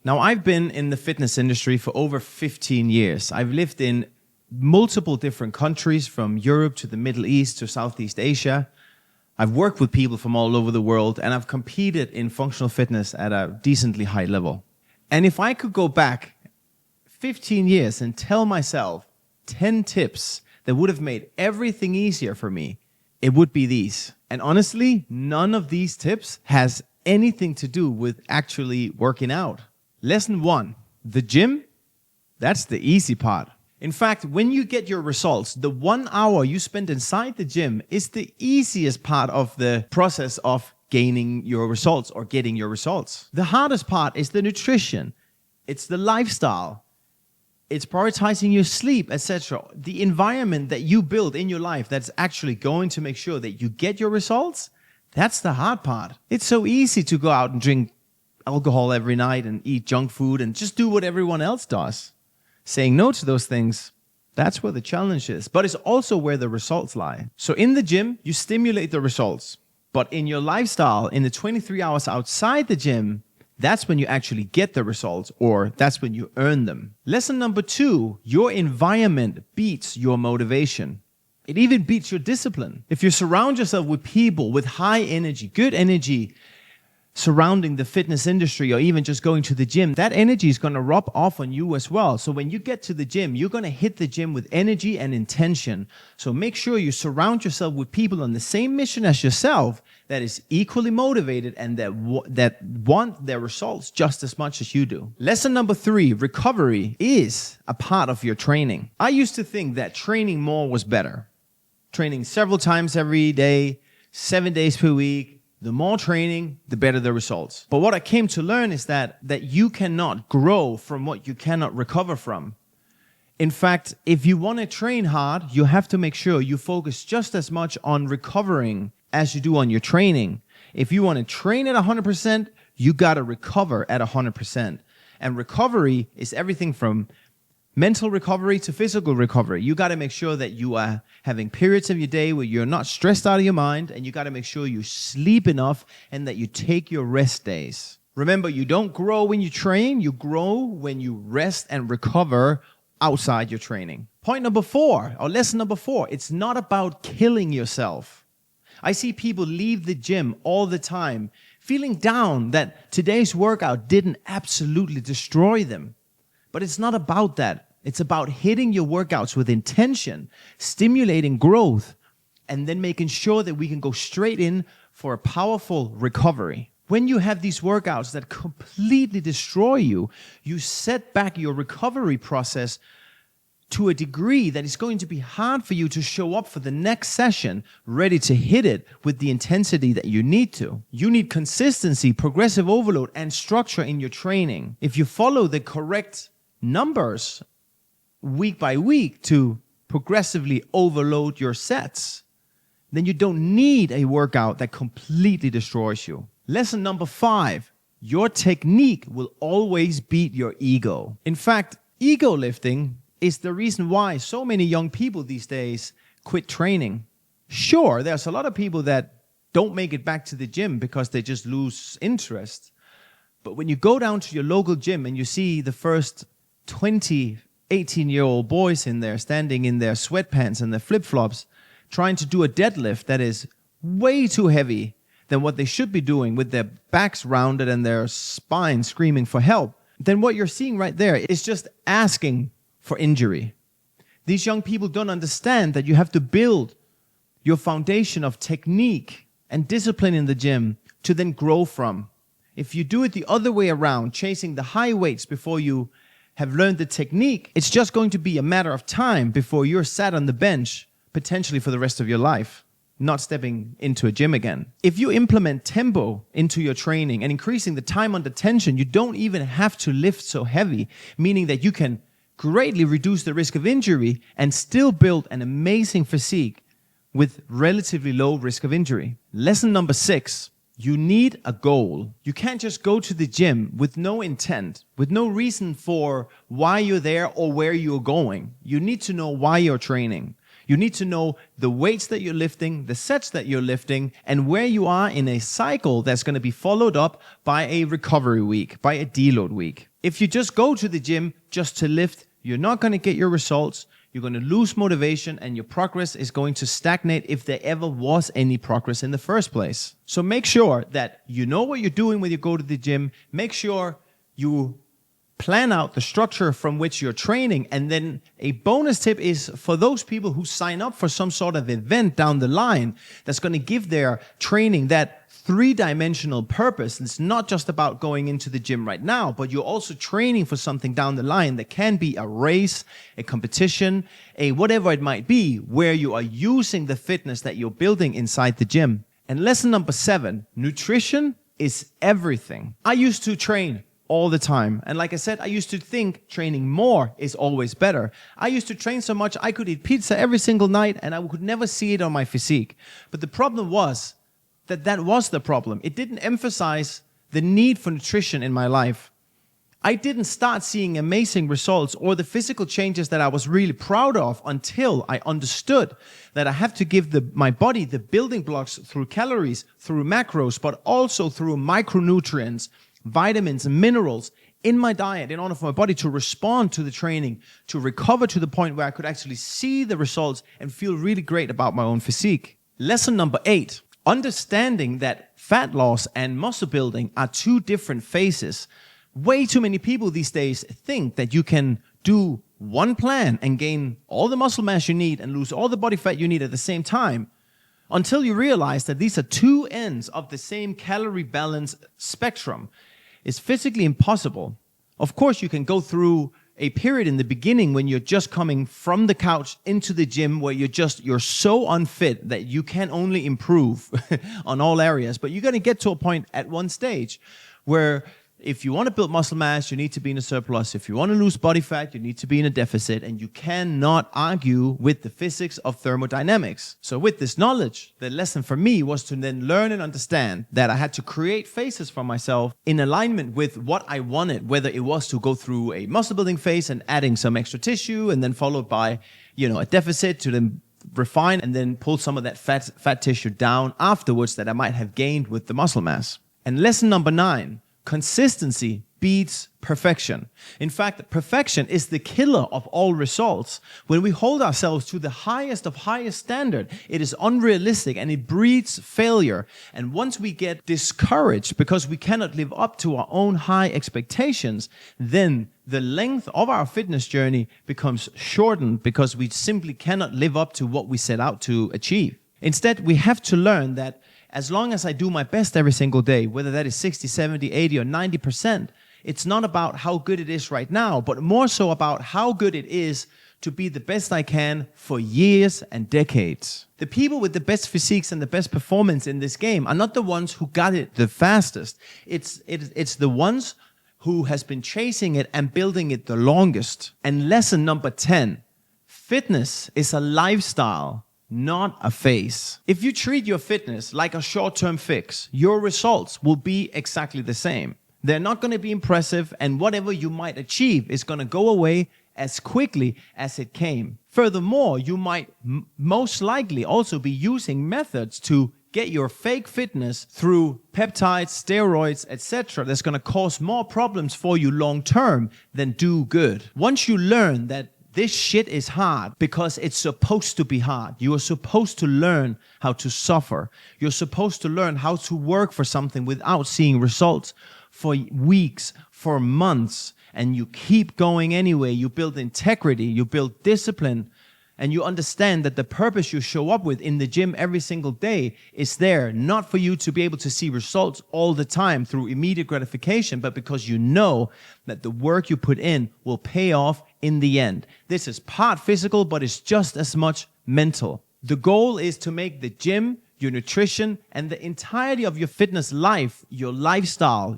Now, I've been in the fitness industry for over 15 years. I've lived in multiple different countries, from Europe to the Middle East to Southeast Asia. I've worked with people from all over the world, and I've competed in functional fitness at a decently high level. And if I could go back 15 years and tell myself 10 tips that would have made everything easier for me, it would be these. And honestly, none of these tips has anything to do with actually working out. Lesson 1, the gym, that's the easy part. In fact, when you get your results, the 1 hour you spend inside the gym is the easiest part of the process of gaining your results or getting your results. The hardest part is the nutrition, it's the lifestyle, it's prioritizing your sleep, etc. The environment that you build in your life that's actually going to make sure that you get your results, that's the hard part. It's so easy to go out and drink alcohol every night and eat junk food and just do what everyone else does. Saying no to those things, that's where the challenge is, but it's also where the results lie. So in the gym, you stimulate the results, but in your lifestyle, in the 23 hours outside the gym, that's when you actually get the results, or that's when you earn them. Lesson number 2, your environment beats your motivation. It even beats your discipline. If you surround yourself with people with high energy, good energy, surrounding the fitness industry, or even just going to the gym, that energy is going to rub off on you as well. So when you get to the gym, you're going to hit the gym with energy and intention. So make sure you surround yourself with people on the same mission as yourself that is equally motivated and that want their results just as much as you do. Lesson number 3, recovery is a part of your training. I used to think that training more was better. Training several times every day, 7 days per week. The more training, the better the results. But what I came to learn is that you cannot grow from what you cannot recover from. In fact, if you want to train hard, you have to make sure you focus just as much on recovering as you do on your training. If you want to train at 100%, you got to recover at 100%. And recovery is everything from mental recovery to physical recovery. You got to make sure that you are having periods of your day where you're not stressed out of your mind, and you got to make sure you sleep enough and that you take your rest days. Remember, you don't grow when you train, you grow when you rest and recover outside your training. Point number 4, or lesson number 4, it's not about killing yourself. I see people leave the gym all the time feeling down that today's workout didn't absolutely destroy them. But it's not about that. It's about hitting your workouts with intention, stimulating growth, and then making sure that we can go straight in for a powerful recovery. When you have these workouts that completely destroy you, you set back your recovery process to a degree that it's going to be hard for you to show up for the next session ready to hit it with the intensity that you need to. You need consistency, progressive overload, and structure in your training. If you follow the correct numbers week by week to progressively overload your sets, then you don't need a workout that completely destroys you. Lesson number 5, your technique will always beat your ego. In fact, ego lifting is the reason why so many young people these days quit training. Sure, there's a lot of people that don't make it back to the gym because they just lose interest. But when you go down to your local gym and you see the first 20, 18-year-old boys in there standing in their sweatpants and their flip-flops trying to do a deadlift that is way too heavy than what they should be doing, with their backs rounded and their spine screaming for help, then what you're seeing right there is just asking for injury. These young people don't understand that you have to build your foundation of technique and discipline in the gym to then grow from. If you do it the other way around, chasing the high weights before you have learned the technique, it's just going to be a matter of time before you're sat on the bench, potentially for the rest of your life, not stepping into a gym again. If you implement tempo into your training and increasing the time under tension, you don't even have to lift so heavy, meaning that you can greatly reduce the risk of injury and still build an amazing physique with relatively low risk of injury. Lesson number 6, you need a goal. You can't just go to the gym with no intent, with no reason for why you're there or where you're going. You need to know why you're training. You need to know the weights that you're lifting, the sets that you're lifting, and where you are in a cycle that's going to be followed up by a recovery week, by a deload week. If you just go to the gym just to lift, you're not going to get your results. You're going to lose motivation, and your progress is going to stagnate if there ever was any progress in the first place. So make sure that you know what you're doing when you go to the gym. Make sure you plan out the structure from which you're training. And then a bonus tip is for those people who sign up for some sort of event down the line that's going to give their training that three-dimensional purpose. It's not just about going into the gym right now, but you're also training for something down the line that can be a race, a competition, a whatever it might be, where you are using the fitness that you're building inside the gym. And lesson number 7, nutrition is everything. I used to train all the time. And like I said, I used to think training more is always better. I used to train so much I could eat pizza every single night and I could never see it on my physique. But the problem was that was the problem. It didn't emphasize the need for nutrition in my life. I didn't start seeing amazing results or the physical changes that I was really proud of until I understood that I have to give my body the building blocks through calories, through macros, but also through micronutrients, vitamins and minerals in my diet in order for my body to respond to the training, to recover to the point where I could actually see the results and feel really great about my own physique. Lesson number 8, understanding that fat loss and muscle building are two different phases. Way too many people these days think that you can do one plan and gain all the muscle mass you need and lose all the body fat you need at the same time, until you realize that these are two ends of the same calorie balance spectrum. It's physically impossible. Of course, you can go through a period in the beginning when you're just coming from the couch into the gym where you're so unfit that you can only improve on all areas. But you're going to get to a point at one stage where if you want to build muscle mass, you need to be in a surplus. If you want to lose body fat, you need to be in a deficit. And you cannot argue with the physics of thermodynamics. So with this knowledge, the lesson for me was to then learn and understand that I had to create phases for myself in alignment with what I wanted, whether it was to go through a muscle building phase and adding some extra tissue and then followed by, a deficit to then refine and then pull some of that fat tissue down afterwards that I might have gained with the muscle mass. And lesson number 9, consistency beats perfection. In fact, perfection is the killer of all results. When we hold ourselves to the highest of highest standard, it is unrealistic and it breeds failure. And once we get discouraged because we cannot live up to our own high expectations, then the length of our fitness journey becomes shortened because we simply cannot live up to what we set out to achieve. Instead, we have to learn that as long as I do my best every single day, whether that is 60, 70, 80, or 90%, it's not about how good it is right now, but more so about how good it is to be the best I can for years and decades. The people with the best physiques and the best performance in this game are not the ones who got it the fastest. It's the ones who has been chasing it and building it the longest. And lesson number 10, fitness is a lifestyle, not a phase. If you treat your fitness like a short-term fix, your results will be exactly the same. They're not going to be impressive, and whatever you might achieve is going to go away as quickly as it came. Furthermore, you might most likely also be using methods to get your fake fitness through peptides, steroids, etc. that's going to cause more problems for you long-term than do good. Once you learn that this shit is hard because it's supposed to be hard. You are supposed to learn how to suffer. You're supposed to learn how to work for something without seeing results for weeks, for months, and you keep going anyway. You build integrity, you build discipline, and you understand that the purpose you show up with in the gym every single day is there, not for you to be able to see results all the time through immediate gratification, but because you know that the work you put in will pay off in the end. This is part physical, but it's just as much mental. The goal is to make the gym, your nutrition, and the entirety of your fitness life, your lifestyle,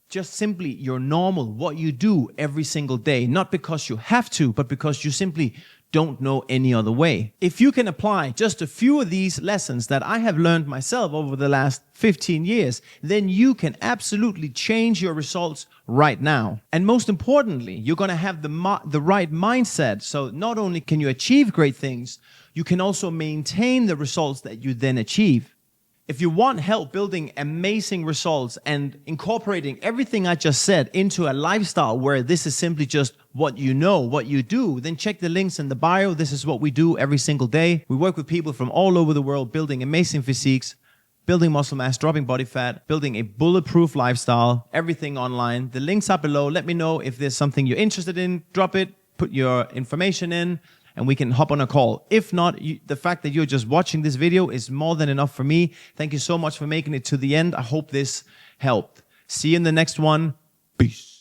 just simply your normal, what you do every single day, not because you have to, but because you simply don't know any other way. If you can apply just a few of these lessons that I have learned myself over the last 15 years, then you can absolutely change your results right now. And most importantly, you're going to have the right mindset. So not only can you achieve great things, you can also maintain the results that you then achieve. If you want help building amazing results and incorporating everything I just said into a lifestyle where this is simply just what you know, what you do, then check the links in the bio. This is what we do every single day. We work with people from all over the world building amazing physiques, building muscle mass, dropping body fat, building a bulletproof lifestyle, everything online. The links are below. Let me know if there's something you're interested in. Drop it, put your information in, and we can hop on a call. If not, the fact that you're just watching this video is more than enough for me. Thank you so much for making it to the end. I hope this helped. See you in the next one. Peace.